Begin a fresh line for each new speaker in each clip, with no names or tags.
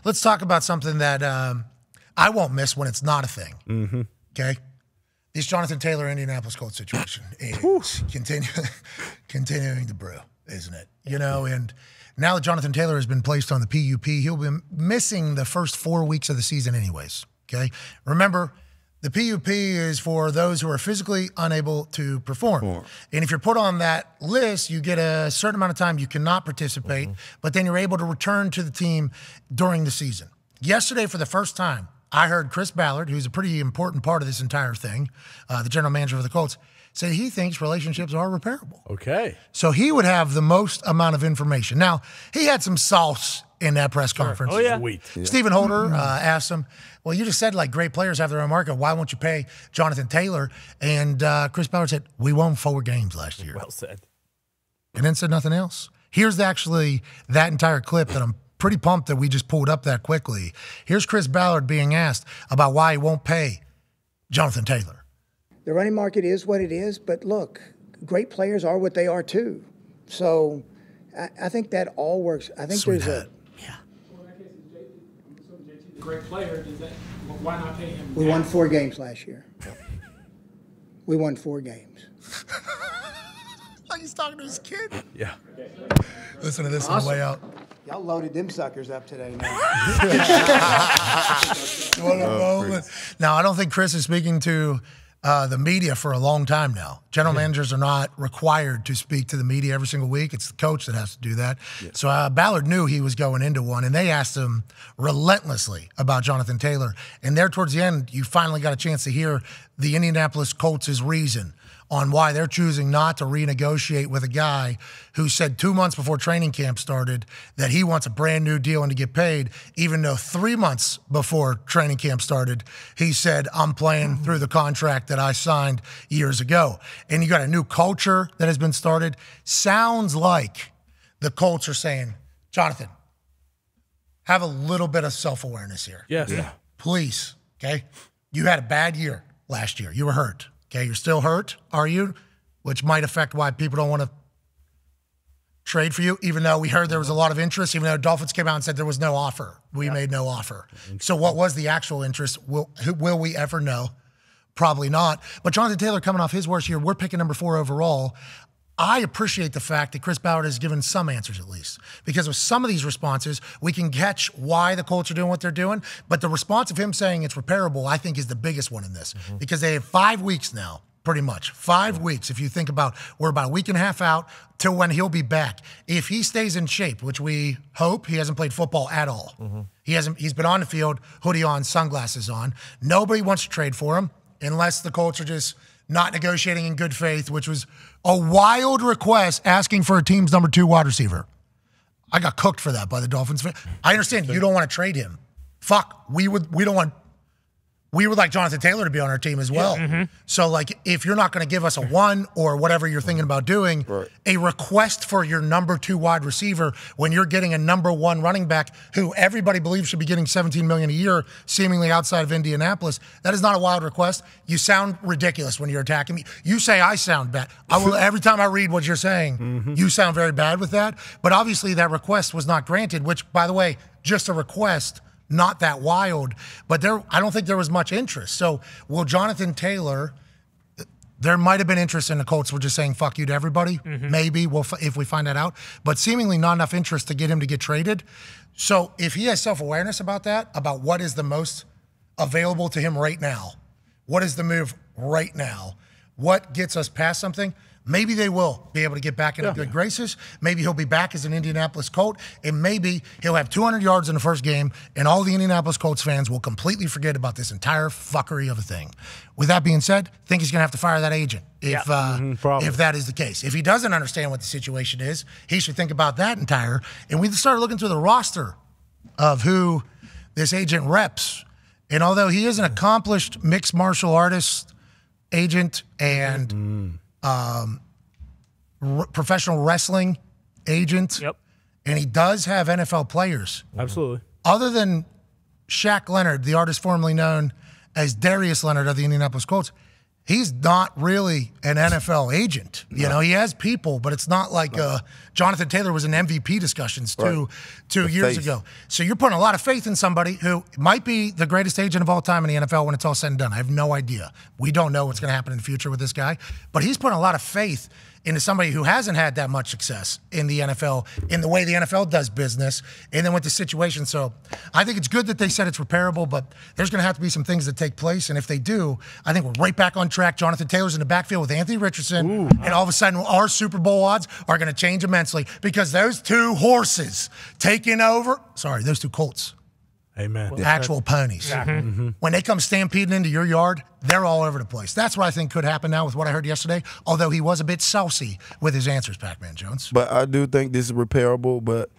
Let's talk about something that I won't miss when it's not a thing.
Mm-hmm.
Okay? This Jonathan Taylor Indianapolis Colts situation is continuing to brew, isn't it? You know, and now that Jonathan Taylor has been placed on the PUP, he'll be missing the first 4 weeks of the season anyways, okay? Remember, the PUP is for those who are physically unable to perform. And if you're put on that list, you get a certain amount of time you cannot participate, but then you're able to return to the team during the season. Yesterday, for the first time, I heard Chris Ballard, who's a pretty important part of this entire thing, the general manager of the Colts, say he thinks relationships are repairable.
Okay.
So he would have the most amount of information. Now, he had some sauce in that press conference.
Oh, yeah. Sweet.
Yeah. Stephen Holder asked him, well, you just said like great players have their own market. Why won't you pay Jonathan Taylor? And Chris Ballard said, we won 4 games last year.
Well said.
And then said nothing else. Here's actually that entire clip that I'm pretty pumped that we just pulled up that quickly. Here's Chris Ballard being asked about why he won't pay Jonathan Taylor.
The running market is what it is, but look, great players are what they are too. So I think that all works. I think
Sweet
there's
hat.
Great player, why not pay him?
We won 4 games last year. We won 4 games.
Like he's talking to his kid.
Yeah.
Listen to this on the way out.
Y'all loaded them suckers up today now.
Now, I don't think Chris is speaking to the media for a long time now. General managers are not required to speak to the media every single week. It's the coach that has to do that. Yeah. So Ballard knew he was going into one, and they asked him relentlessly about Jonathan Taylor. And there towards the end, you finally got a chance to hear the Indianapolis Colts' reason on why they're choosing not to renegotiate with a guy who said 2 months before training camp started that he wants a brand new deal and to get paid, even though 3 months before training camp started, he said, I'm playing through the contract that I signed years ago. And you got a new culture that has been started. Sounds like the Colts are saying, Jonathan, have a little bit of self-awareness here.
Yes. Yeah.
Please, okay? You had a bad year last year. You were hurt. Okay, you're still hurt, are you? Which might affect why people don't want to trade for you, even though we heard there was a lot of interest, even though Dolphins came out and said there was no offer. We made no offer. So what was the actual interest? Will we ever know? Probably not. But Jonathan Taylor coming off his worst year, we're picking number 4 overall. I appreciate the fact that Chris Ballard has given some answers at least, because with some of these responses, we can catch why the Colts are doing what they're doing. But the response of him saying it's repairable, I think, is the biggest one in this, because they have 5 weeks now, pretty much 5 weeks. If you think about, we're about a week and a half out till when he'll be back. If he stays in shape, which we hope, he hasn't played football at all. He's been on the field, hoodie on, sunglasses on. Nobody wants to trade for him unless the Colts are just not negotiating in good faith, which was a wild request asking for a team's number 2 wide receiver. I got cooked for that by the Dolphins. I understand you don't want to trade him. Fuck, we would like Jonathan Taylor to be on our team as well. So, like, if you're not going to give us a 1 or whatever you're thinking about doing, a request for your number 2 wide receiver when you're getting a number 1 running back who everybody believes should be getting $17 million a year, seemingly outside of Indianapolis, that is not a wild request. You sound ridiculous when you're attacking me. You say I sound bad. Every time I read what you're saying, you sound very bad with that. But obviously that request was not granted, which, by the way, just a request, not that wild, but I don't think there was much interest. So will Jonathan Taylor, there might have been interest in the Colts. We're just saying fuck you to everybody. Maybe if we find that out, but seemingly not enough interest to get him to get traded. So if he has self-awareness about that, about what is the most available to him right now, what is the move right now, what gets us past something, maybe they will be able to get back into good graces. Maybe he'll be back as an Indianapolis Colt, and maybe he'll have 200 yards in the first game, and all the Indianapolis Colts fans will completely forget about this entire fuckery of a thing. With that being said, I think he's going to have to fire that agent if that is the case. If he doesn't understand what the situation is, he should think about that entire. And we started looking through the roster of who this agent reps. And although he is an accomplished mixed martial artist, agent, and professional wrestling agent. And he does have NFL players.
Absolutely.
Other than Shaq Leonard, the artist formerly known as Darius Leonard of the Indianapolis Colts, he's not really an NFL agent. You know, he has people, but it's not like Jonathan Taylor was in MVP discussions two years ago. So you're putting a lot of faith in somebody who might be the greatest agent of all time in the NFL when it's all said and done. I have no idea. We don't know what's going to happen in the future with this guy, but he's putting a lot of faith into somebody who hasn't had that much success in the NFL, in the way the NFL does business, and then with the situation. So I think it's good that they said it's repairable, but there's going to have to be some things that take place, and if they do, I think we're right back on track. Jonathan Taylor's in the backfield with Anthony Richardson, and all of a sudden our Super Bowl odds are going to change immensely because those two horses taking over, those two Colts.
Amen.
Actual ponies. When they come stampeding into your yard, they're all over the place. That's what I think could happen now with what I heard yesterday, although he was a bit saucy with his answers, Pac-Man Jones.
But I do think this is repairable, but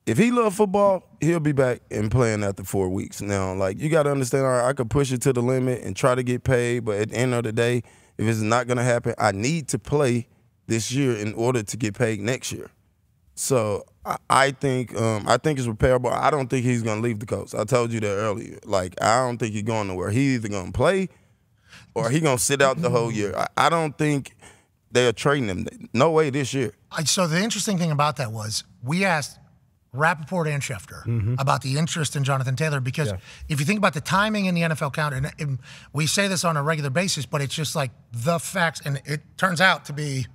if he loves football, he'll be back and playing after 4 weeks. Now, like, you got to understand, all right, I could push it to the limit and try to get paid, but at the end of the day, if it's not going to happen, I need to play this year in order to get paid next year. So I think it's repairable. I don't think he's going to leave the Colts. I told you that earlier. Like, I don't think he's going nowhere. He's either going to play or he's going to sit out the whole year. I don't think they're trading him. No way this year.
So the interesting thing about that was we asked Rappaport and Schefter about the interest in Jonathan Taylor because if you think about the timing in the NFL calendar, and we say this on a regular basis, but it's just like the facts, and it turns out to be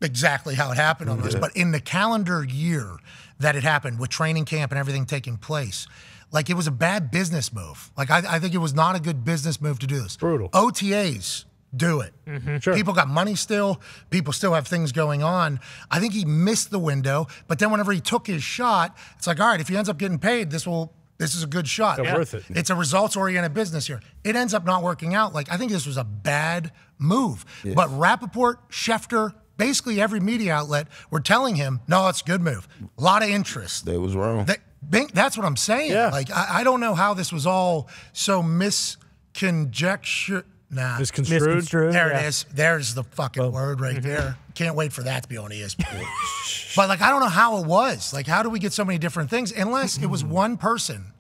exactly how it happened almost. But in the calendar year that it happened with training camp and everything taking place, like it was a bad business move. Like I think it was not a good business move to do this.
Brutal.
OTAs do it.
Sure.
People got money still. People still have things going on. I think he missed the window, but then whenever he took his shot, it's like, all right, if he ends up getting paid, this is a good shot.
It's worth it.
It's a results-oriented business here. It ends up not working out. Like I think this was a bad move.
Yes.
But Rappaport, Schefter, basically every media outlet were telling him, no, it's a good move. A lot of interest.
They was wrong.
That's what I'm saying.
Yeah.
Like I don't know how this was all so misconjectured.
Misconstrued.
There it is. There's the fucking word right there. Can't wait for that to be on ESPN. But like, I don't know how it was. Like, how do we get so many different things? Unless it was one person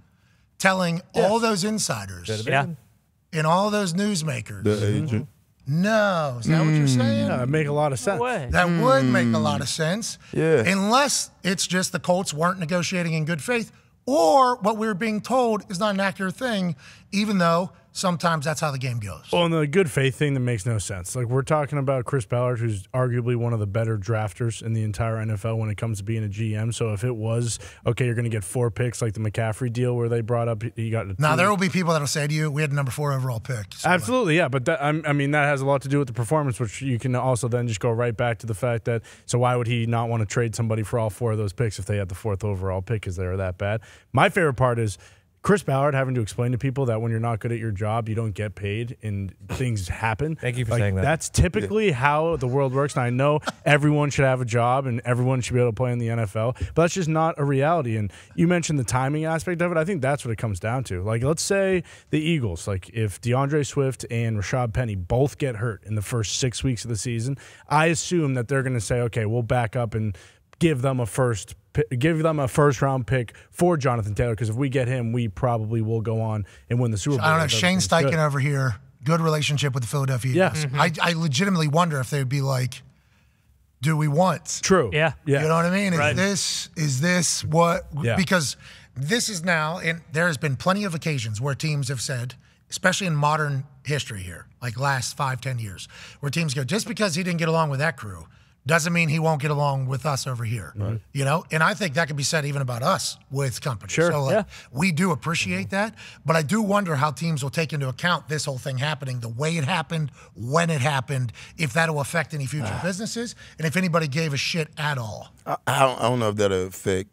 telling all those insiders and all those newsmakers.
The agent.
No. Is that what you're saying?
Yeah, it make a lot of sense.
No way.
That would make a lot of sense.
Yeah.
Unless it's just the Colts weren't negotiating in good faith, or what we're being told is not an accurate thing, even though sometimes that's how the game goes.
Well, and the good faith thing that makes no sense. Like, we're talking about Chris Ballard, who's arguably one of the better drafters in the entire NFL when it comes to being a GM. So if it was, okay, you're going to get 4 picks like the McCaffrey deal where they brought up he got
Now, there will be people that will say to you, we had a number 4 overall pick. So
absolutely, yeah. But that, I mean, that has a lot to do with the performance, which you can also then just go right back to the fact that, so why would he not want to trade somebody for all 4 of those picks if they had the 4th overall pick because they were that bad? My favorite part is Chris Ballard having to explain to people that when you're not good at your job, you don't get paid and things happen.
Thank you for saying that.
That's typically how the world works. And I know everyone should have a job and everyone should be able to play in the NFL, but that's just not a reality. And you mentioned the timing aspect of it. I think that's what it comes down to. Like, let's say the Eagles, like if DeAndre Swift and Rashad Penny both get hurt in the first 6 weeks of the season, I assume that they're going to say, okay, we'll back up and give them a first round pick for Jonathan Taylor, because if we get him, we probably will go on and win the Super Bowl.
I don't know. Shane Steichen over here, good relationship with the Philadelphia Eagles. I legitimately wonder if they would be like, do we want?
True.
Yeah.
You know what I mean?
Right.
Is this what?
Yeah.
Because this is now, and there has been plenty of occasions where teams have said, especially in modern history here, like last 5-10 years, where teams go, just because he didn't get along with that crew doesn't mean he won't get along with us over here. Right. You know? And I think that could be said even about us with companies.
Sure.
So like, we do appreciate that, but I do wonder how teams will take into account this whole thing happening, the way it happened, when it happened, if that'll affect any future businesses, and if anybody gave a shit at all.
I don't know if that'll affect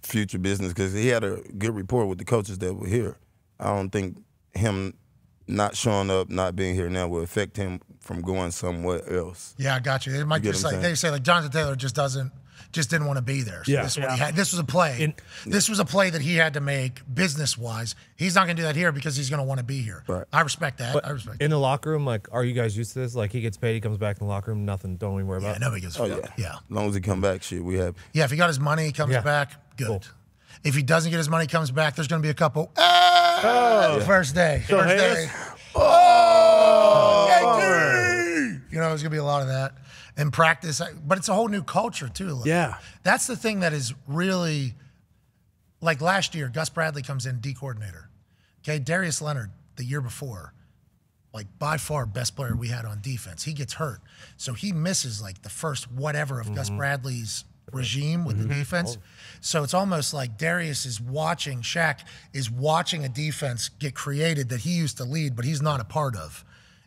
future business, because he had a good rapport with the coaches that were here. I don't think him not showing up, not being here now will affect him from going somewhere else.
Yeah, I got you. It might just like they say, like Jonathan Taylor just didn't want to be there. So this is what he had. This was a play. This was a play that he had to make business wise. He's not going to do that here because he's going to want to be here.
Right.
I respect that.
But in the locker room, like, are you guys used to this? Like, he gets paid, he comes back in the locker room, nothing. Don't even worry about it.
Yeah, nobody gives a fuck. Yeah.
As long as he come back, shit, we have.
Yeah, if he got his money, he comes back, good.
Cool.
If he doesn't get his money, comes back, there's going to be a couple, First day.
Still
First
hate
day.
us?
You know, there's going to be a lot of that in practice. But it's a whole new culture, too. Like,
Yeah.
That's the thing that is really, like last year, Gus Bradley comes in, D coordinator. Okay, Darius Leonard, the year before, like by far best player we had on defense. He gets hurt. So he misses like the first whatever of Gus Bradley's regime with the defense. So it's almost like Darius is watching, Shaq is watching a defense get created that he used to lead, but he's not a part of.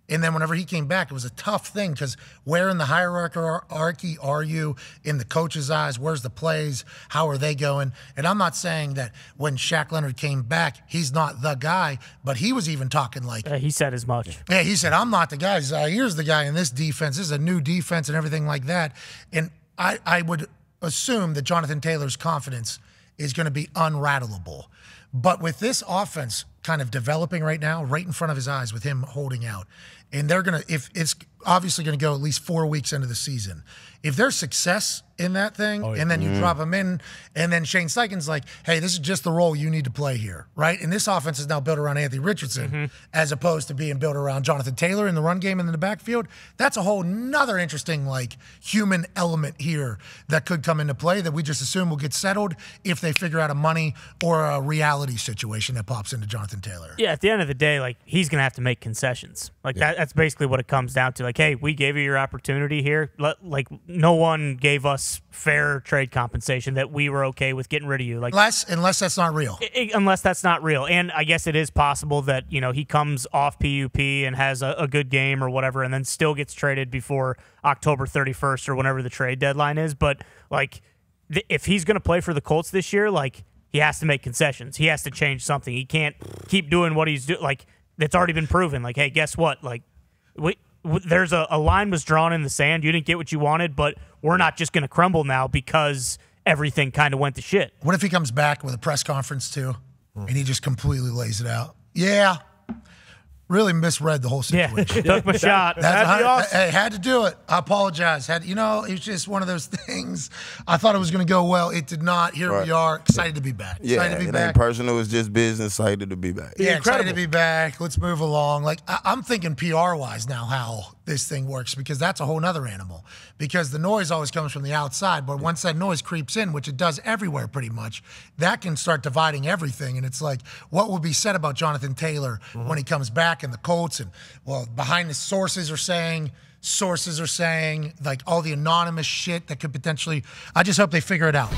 And then whenever he came back, it was a tough thing because where in the hierarchy are you in the coach's eyes? Where's the plays? How are they going? And I'm not saying that when Shaq Leonard came back, he's not the guy, but he was even talking like,
He said as much.
yeah, he said, I'm not the guy. Here's the guy in this defense. This is a new defense and everything like that. And I would assume that Jonathan Taylor's confidence is going to be unrattleable. But with this offense kind of developing right now, right in front of his eyes with him holding out, and they're going to, if it's obviously going to go at least 4 weeks into the season, if there's success in that thing, and then you drop him in, and then Shane Steichen's like, hey, this is just the role you need to play here, right? And this offense is now built around Anthony Richardson as opposed to being built around Jonathan Taylor in the run game and in the backfield. That's a whole nother interesting, like, human element here that could come into play that we just assume will get settled if they figure out a money or a reality situation that pops into Jonathan Taylor.
Yeah, at the end of the day, like, he's going to have to make concessions. Like, that's basically what it comes down to. Like, hey, we gave you your opportunity here. Like, no one gave us fair trade compensation that we were okay with getting rid of you. Like,
Unless that's not real.
Unless that's not real. And I guess it is possible that, you know, he comes off PUP and has a good game or whatever and then still gets traded before October 31st or whenever the trade deadline is. But, like, if he's going to play for the Colts this year, like, he has to make concessions. He has to change something. He can't keep doing what he's doing. Like, it's already been proven. Like, hey, guess what? Like, there's a line was drawn in the sand. You didn't get what you wanted, but we're not just going to crumble now because everything kind of went to shit.
What if he comes back with a press conference too, and he just completely lays it out? Yeah, really misread the whole situation.
Took my shot.
That's
be awesome.
Hey, had to do it. I apologize. It was just one of those things. I thought it was going to go well. It did not. Here we are. Excited to be back.
Yeah,
Excited to be
it
back.
ain't personal. It's just business. Excited to be back.
Yeah, excited
Incredible.
to be back. Let's move along. Like, I'm thinking PR-wise now how this thing works because that's a whole nother animal. Because the noise always comes from the outside, but once that noise creeps in, which it does everywhere pretty much, that can start dividing everything. And it's like, what will be said about Jonathan Taylor when he comes back and the Colts? And, well, behind the sources are saying, like all the anonymous shit that could potentially, I just hope they figure it out.